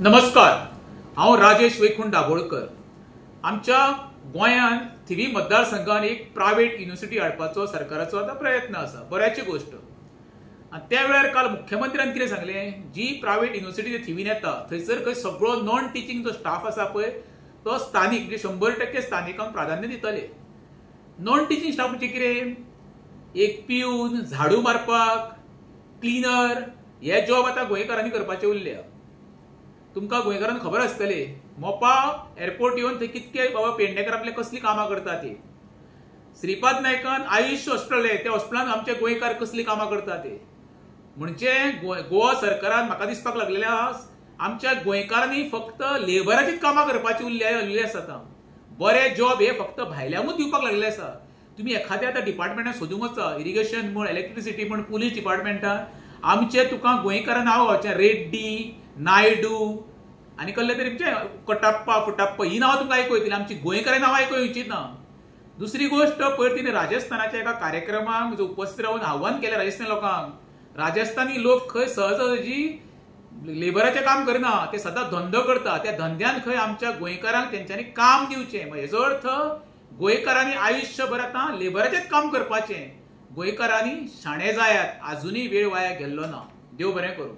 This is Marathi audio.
नमस्कार, हांव राजेश वैकुंठ दाबोळकर। आमच्या गोंयांत थिवी मतदारसंघात एक प्रायव्हेट युनिव्हर्सिटी हाडपाचो सरकाराचो आता प्रयत्न आसा, बऱ्याची गोष्ट। आनी त्या वेळार काल मुख्यमंत्र्यान कितें सांगलें, जी प्रायव्हेट युनिव्हर्सिटी थिवीन येता थंयसर खंय सगळो नॉन टिचींग जो स्टाफ आसा पळय तो स्थानीक म्हणजे 100% स्थानिकांक प्राधान्य दितले। नॉन टिचींग स्टाफ म्हणजे कितें, एक पिऊन, झाडू मारपाक, क्लिनर हे जॉब आतां गोंयकारांनी करपाचे उरल्या। तुमकां गोंयकारांक खबर आसतले मोपा एअरपोर्ट येवन थंय कितके बाबा पेडणेकर आपले कसली कामां करता ते। श्रीपाद नायकान आयुष हॉस्पिटल त्या हॉस्पिटलांत आमचे गोंयकार कसली कामां करता ते। म्हणजे गोवा सरकारान म्हाका दिसपाक लागलेले आमच्या गोंयकारांनी फक्त लेबराचीच कामां करपाची उरलेली आसात। बरे जॉब हे फक्त भायल्यांकूच दिवपाक लागलेले आसा। तुम्ही एखाद्या आतां डिपार्टमेंटान सोदूंक वचा, इरिगेशन म्हण, इलेक्ट्रिसिटी म्हण, पुलीस डिपार्टमेंटान आमचे तुका गोंयकारांक नांव गावचें रेड्डी, नायडू आनी कसले तरी म्हणजे कटप्पा फुटप्पा ही नांवां तुमकां आयकूं येतली, आमची गोंयकारांची नांवां आयकूं येवचीच ना। दुसरी गोष्ट पयर तिणें राजस्थानाच्या एका कार्यक्रमाक उपस्थित रावन आव्हान केलें राजस्थानी लोकांक। राजस्थानी लोक खंय सहजासहजी लेबराचें काम करिना, ते सदां धंदो करता, त्या धंद्यान खंय आमच्या गोंयकारांक तेंच्यांनी काम दिवचें। हेजो अर्थ गोंयकारांनी आयुश्यभर आतां लेबराचेंच काम करपाचें। गोंयकारांनी शाणे जायात, आजुनूय वेळ वाया गेल्लो ना। देव बरें करूं।